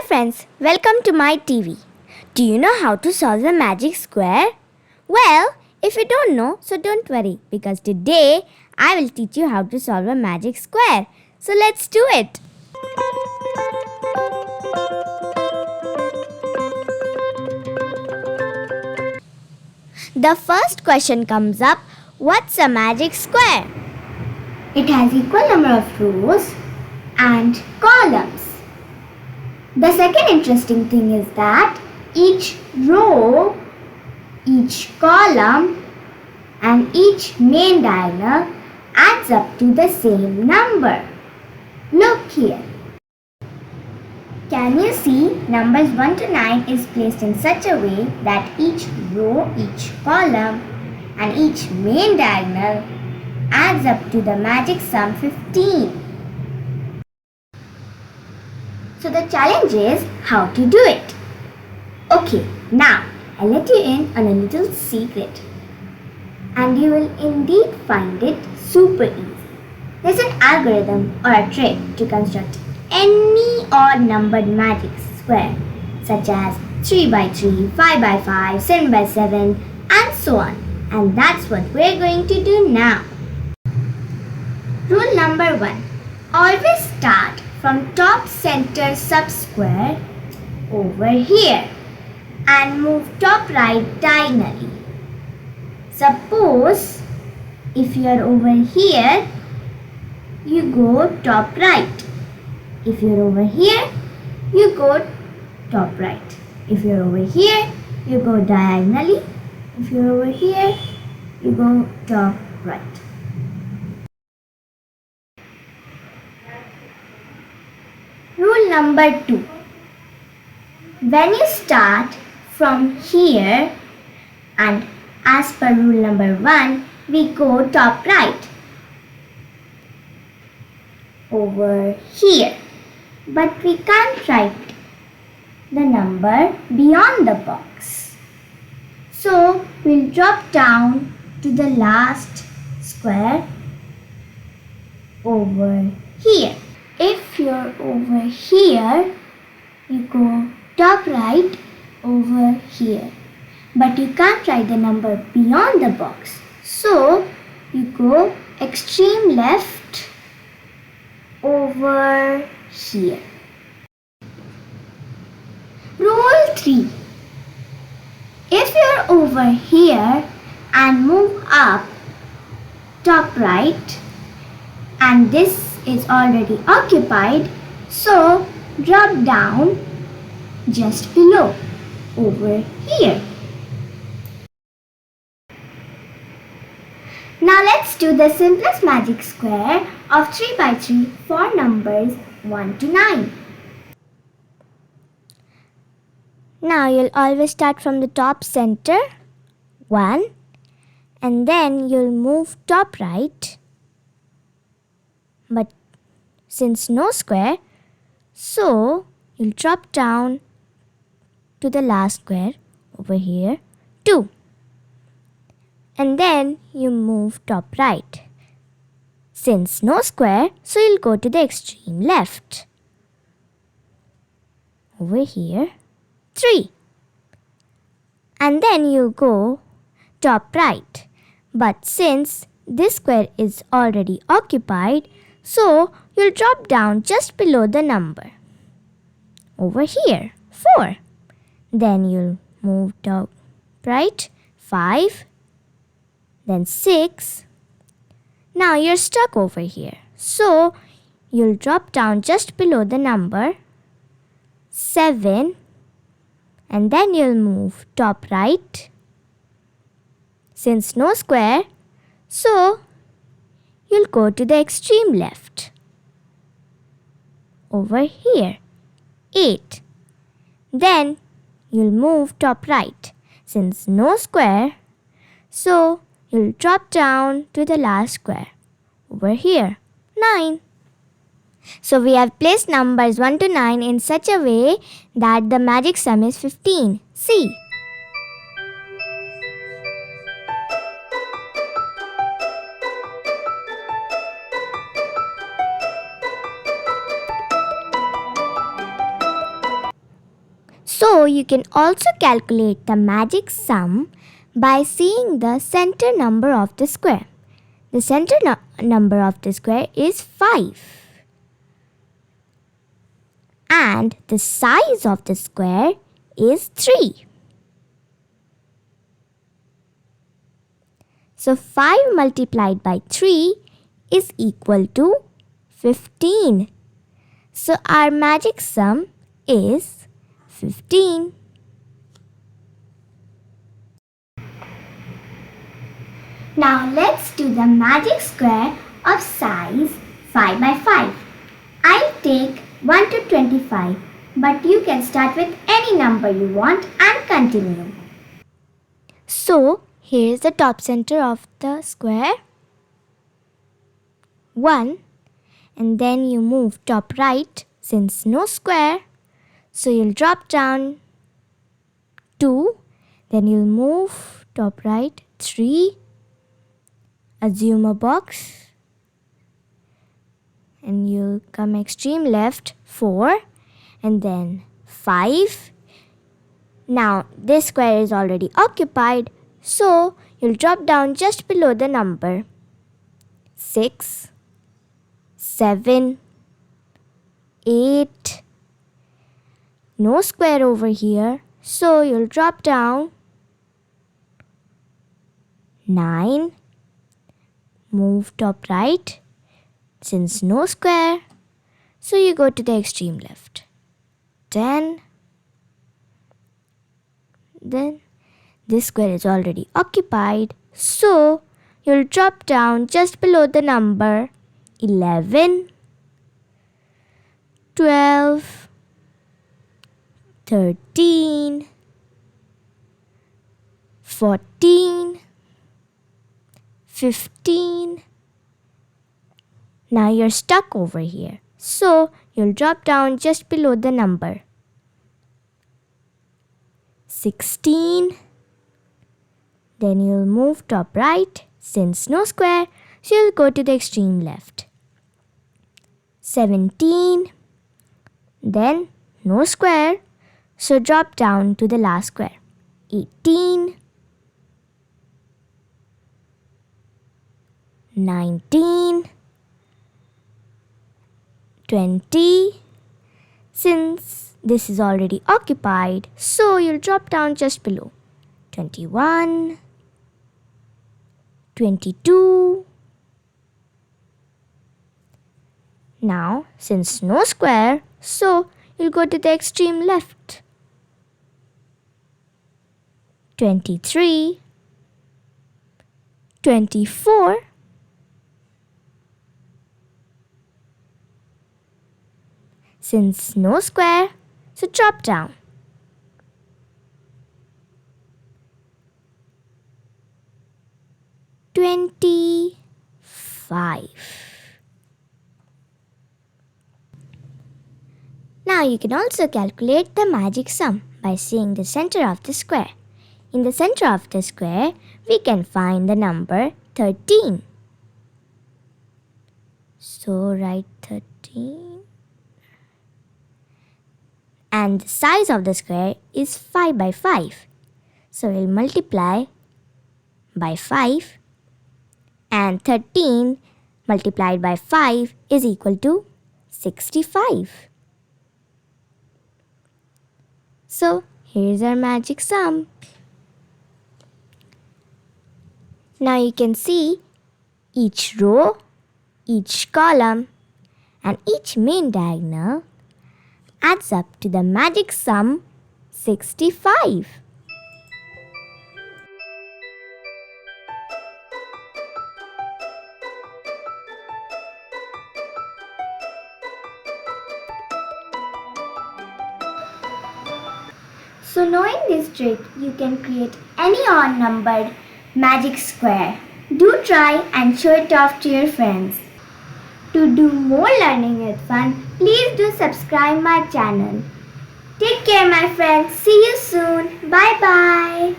friends, welcome to my TV. Do you know how to solve the magic square? Well, if you don't know, so don't worry because today I will teach you how to solve a magic square. So let's do it. The first question comes up, what's a magic square? It has equal number of rows and columns. The second interesting thing is that each row, each column and each main diagonal adds up to the same number. Look here. Can you see numbers 1 to 9 is placed in such a way that each row, each column and each main diagonal adds up to the magic sum 15. So the challenge is how to do it. Okay, now I'll let you in on a little secret. And you will indeed find it super easy. There's an algorithm or a trick to construct any odd numbered magic square, such as 3 by 3, 5 by 5, 7 by 7, and so on. And that's what we're going to do now. Rule number 1. Always start from top center subsquare over here and move top right diagonally. Suppose if you are over here, you go top right. If you are over here, you go top right. If you are over here, you go diagonally. If you are over here, you go top right. Rule number 2. When you start from here and as per rule number 1, we go top right over here. But we can't write the number beyond the box. So we'll drop down to the last square over here. If you're over here, you go top right over here. But you can't write the number beyond the box. So you go extreme left over here. Rule 3. If you're over here and move up top right and this is already occupied, so drop down just below over here. Now let's do the simplest magic square of 3 by 3 for numbers 1 to 9. Now you'll always start from the top center 1 and then you'll move top right. But since no square, so you'll drop down to the last square over here 2. And then you move top right. Since no square, so you'll go to the extreme left. Over here 3. And then you go top right. But since this square is already occupied, so you'll drop down just below the number. Over here 4. Then you'll move top right 5. Then 6. Now you're stuck over here. So you'll drop down just below the number 7. And then you'll move top right. Since no square, so you'll go to the extreme left. Over here 8. Then you'll move top right. Since no square, so you'll drop down to the last square. Over here 9. So we have placed numbers 1 to 9 in such a way that the magic sum is 15. See. So you can also calculate the magic sum by seeing the center number of the square. The center number of the square is 5. And the size of the square is 3. So 5 multiplied by 3 is equal to 15. So our magic sum is 15. Now let's do the magic square of size 5 by 5. I'll take 1 to 25, but you can start with any number you want and continue. So here's the top center of the square, 1, and then you move top right since no square, so you'll drop down 2, then you'll move top right 3, assume a box, and you'll come extreme left 4, and then 5. Now this square is already occupied, so you'll drop down just below the number 6, 7, 8. No square over here, so you'll drop down 9. Move top right since no square, so you go to the extreme left 10. Then this square is already occupied, so you'll drop down just below the number 11, 12, 13, 14, 15. Now you're stuck over here, so you'll drop down just below the number 16. Then you'll move top right since no square, so you'll go to the extreme left 17. Then no square, so drop down to the last square 18, 19, 20. Since this is already occupied, so you'll drop down just below 21, 22. Now, since no square, so you'll go to the extreme left 23, 24, since no square, so drop down 25. Now you can also calculate the magic sum by seeing the center of the square. In the center of the square, we can find the number 13. So write 13. And the size of the square is 5 by 5. So we'll multiply by 5, and 13 multiplied by 5 is equal to 65. So here's our magic sum. Now you can see each row, each column, and each main diagonal adds up to the magic sum 65. So knowing this trick, you can create any odd numbered magic square. Do try and show it off to your friends. To do more learning with fun, please do subscribe my channel. Take care my friends. See you soon. Bye bye.